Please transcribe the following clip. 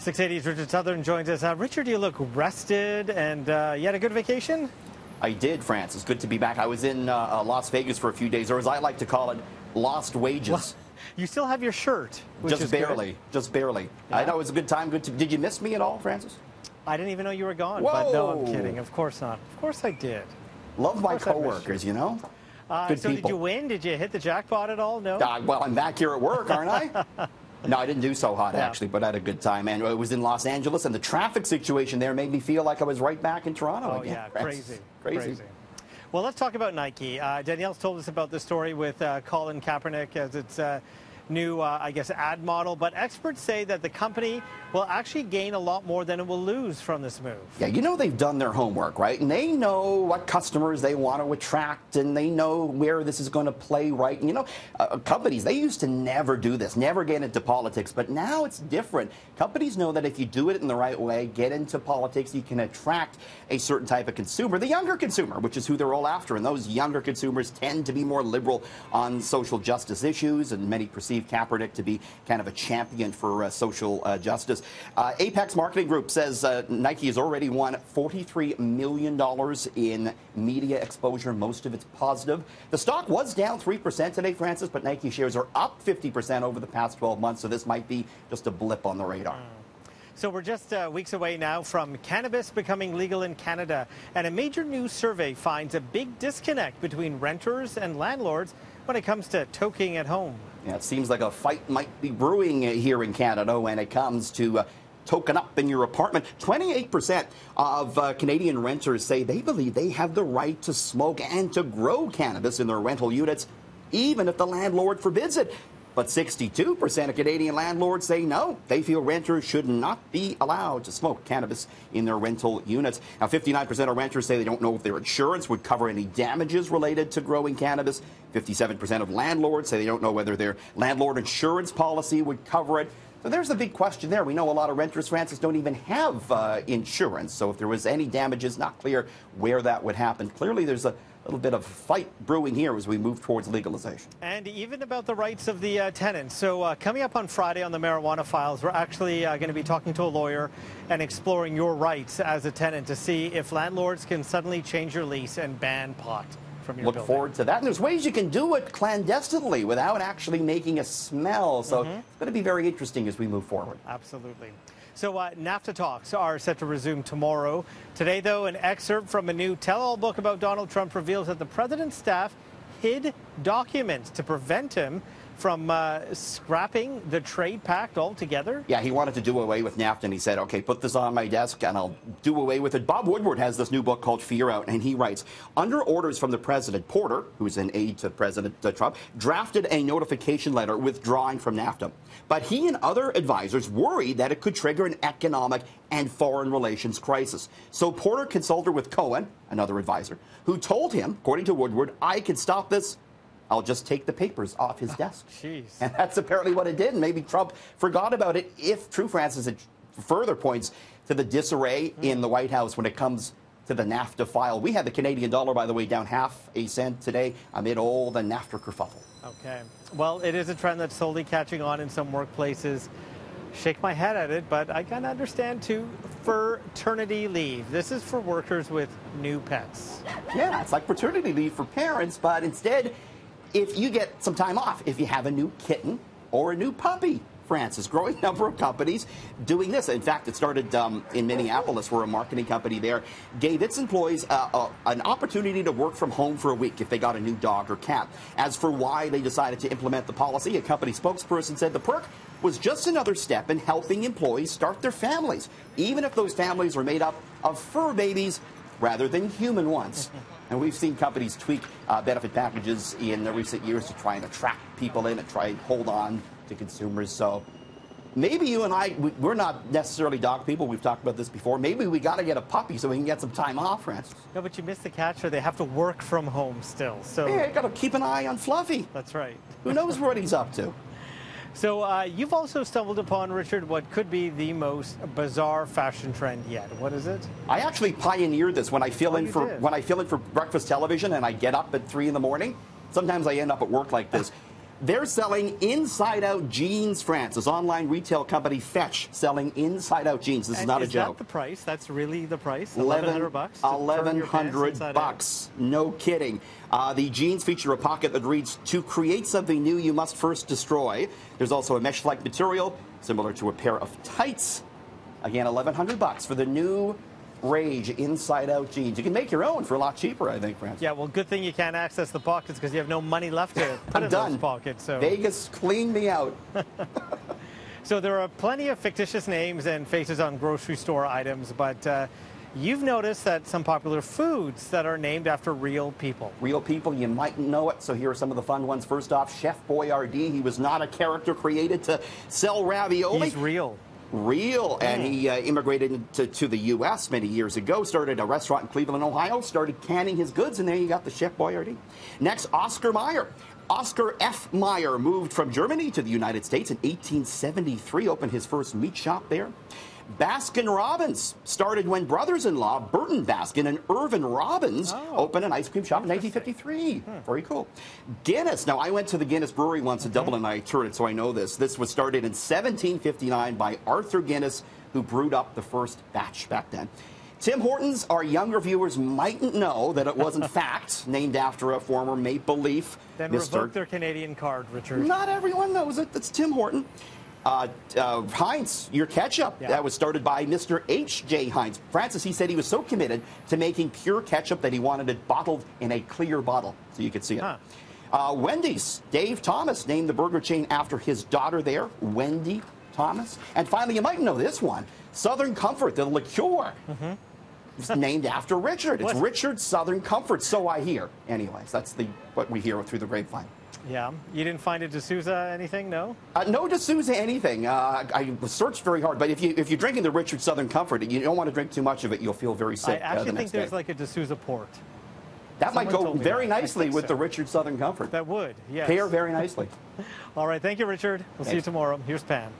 680's Richard Southern joins us. Richard, you look rested and you had a good vacation? I did, Francis. Good to be back. I was in Las Vegas for a few days, or as I like to call it, lost wages. Well, you still have your shirt, which just is barely, good. just barely. Yeah. I know it was a good time. Did you miss me at all, Francis? I didn't even know you were gone. Whoa. But no, I'm kidding. Of course not. Of course I did. Love my coworkers, you know. Good so people. Did you win? Did you hit the jackpot at all? No. Well, I'm back here at work, aren't I? No, I didn't do so hot, actually, but I had a good time. And it was in Los Angeles, and the traffic situation there made me feel like I was right back in Toronto again. Oh, yeah, crazy. Well, let's talk about Nike. Danielle's told us about the story with Colin Kaepernick as its new, I guess, ad model. But experts say that the company will actually gain a lot more than it will lose from this move. Yeah, you know they've done their homework, right? And they know what customers they want to attract, and they know where this is going to play right. And, you know, companies, they used to never do this, never get into politics. But now it's different. Companies know that if you do it in the right way, get into politics, you can attract a certain type of consumer, the younger consumer, which is who they're all after. And those younger consumers tend to be more liberal on social justice issues, and many perceive Kaepernick to be kind of a champion for social justice. Apex Marketing Group says Nike has already won $43 million in media exposure. Most of it's positive. The stock was down 3% today, Francis, but Nike shares are up 50% over the past 12 months, so this might be just a blip on the radar. So we're just weeks away now from cannabis becoming legal in Canada, and a major new survey finds a big disconnect between renters and landlords when it comes to toking at home. Yeah, it seems like a fight might be brewing here in Canada when it comes to token up in your apartment. 28% of Canadian renters say they believe they have the right to smoke and to grow cannabis in their rental units, even if the landlord forbids it. But 62% of Canadian landlords say no. They feel renters should not be allowed to smoke cannabis in their rental units. Now, 59% of renters say they don't know if their insurance would cover any damages related to growing cannabis. 57% of landlords say they don't know whether their landlord insurance policy would cover it. So there's the big question there. We know a lot of renters, Francis, don't even have insurance. So if there was any damages, not clear where that would happen. Clearly, there's a little bit of fight brewing here as we move towards legalization. And even about the rights of the tenants. So coming up on Friday on the Marijuana Files, we're actually going to be talking to a lawyer and exploring your rights as a tenant to see if landlords can suddenly change your lease and ban pot from your building. Look forward to that. And there's ways you can do it clandestinely without actually making a smell. So it's going to be very interesting as we move forward. Absolutely. So NAFTA talks are set to resume tomorrow. Today, though, an excerpt from a new tell-all book about Donald Trump reveals that the president's staff hid documents to prevent him from scrapping the trade pact altogether. Yeah, he wanted to do away with NAFTA, and he said, okay, put this on my desk and I'll do away with it. Bob Woodward has this new book called Fear Out, and he writes, under orders from the president, Porter, who's an aide to President Trump, drafted a notification letter withdrawing from NAFTA. But he and other advisors worried that it could trigger an economic and foreign relations crisis. So Porter consulted with Cohen, another advisor, who told him, according to Woodward, I can stop this. I'll just take the papers off his desk. Jeez. And that's apparently what it did. And maybe Trump forgot about it. If true, Francis, it further points to the disarray in the White House when it comes to the NAFTA file. We had the Canadian dollar, by the way, down half a cent today amid all the NAFTA kerfuffle. Okay. Well, it is a trend that's slowly catching on in some workplaces. Shake my head at it, but I can understand, too, fraternity leave. This is for workers with new pets. Yeah, it's like paternity leave for parents, but instead, if you get some time off, if you have a new kitten or a new puppy, Francis, growing number of companies doing this. In fact, it started in Minneapolis, where a marketing company there gave its employees an opportunity to work from home for a week if they got a new dog or cat. As for why they decided to implement the policy, a company spokesperson said the perk was just another step in helping employees start their families, even if those families are made up of fur babies rather than human ones. And we've seen companies tweak benefit packages in the recent years to try and attract people in and try and hold on to consumers. So maybe you and I, we're not necessarily dog people. We've talked about this before. Maybe we got to get a puppy so we can get some time off, Francis. No, but you missed the catch, or they have to work from home still. So yeah, you got to keep an eye on Fluffy. That's right. Who knows what he's up to? So you've also stumbled upon, Richard, what could be the most bizarre fashion trend yet. What is it? I actually pioneered this when I fill in for breakfast television and I get up at 3 in the morning. Sometimes I end up at work like this. They're selling inside-out jeans, Francis. Online retail company Fetch selling inside-out jeans. This is not a joke. Is that the price? That's really the price? $1,100 bucks? $1,100. No kidding. The jeans feature a pocket that reads, "To create something new, you must first destroy." There's also a mesh-like material similar to a pair of tights. Again, $1,100 for the new Rage inside-out jeans. You can make your own for a lot cheaper, I think, Francis. Yeah, well, good thing you can't access the pockets because you have no money left to put in those pockets. So. Vegas cleaned me out. So there are plenty of fictitious names and faces on grocery store items, but you've noticed that some popular foods that are named after real people. Real people, you mightn't know it, so here are some of the fun ones. First off, Chef Boyardee. He was not a character created to sell ravioli. He's real. And he immigrated to the U.S. many years ago, started a restaurant in Cleveland, Ohio, started canning his goods, and there you got the Chef Boyardee. Next, Oscar Mayer. Oscar F. Mayer moved from Germany to the United States in 1873, opened his first meat shop there. Baskin-Robbins started when brothers-in-law Burton Baskin and Irvin Robbins opened an ice cream shop in 1953. Very cool. Guinness. Now, I went to the Guinness Brewery once in Dublin, and I toured it, so I know this. This was started in 1759 by Arthur Guinness, who brewed up the first batch back then. Tim Hortons, our younger viewers mightn't know that it was, in fact, named after a former Maple Leaf. Then revoke their Canadian card, Richard. Not everyone knows it. It's Tim Horton. Heinz, your ketchup, that was started by Mr. H.J. Heinz. Francis, he said he was so committed to making pure ketchup that he wanted it bottled in a clear bottle so you could see it. Wendy's, Dave Thomas named the burger chain after his daughter there, Wendy Thomas. And finally, you might know this one, Southern Comfort, the liqueur. It's named after Richard. It's Richard Southern Comfort, so I hear. Anyways, that's what we hear through the grapevine. Yeah. You didn't find a D'Souza anything, no? No D'Souza anything. I searched very hard, but if you're drinking the Richard Southern Comfort, you don't want to drink too much of it. You'll feel very sick. I actually the next think there's day. like a D'Souza port. That might go very nicely with the Richard Southern Comfort. That would, yes. Pair very nicely. All right. Thank you, Richard. We'll see you tomorrow. Here's Pam.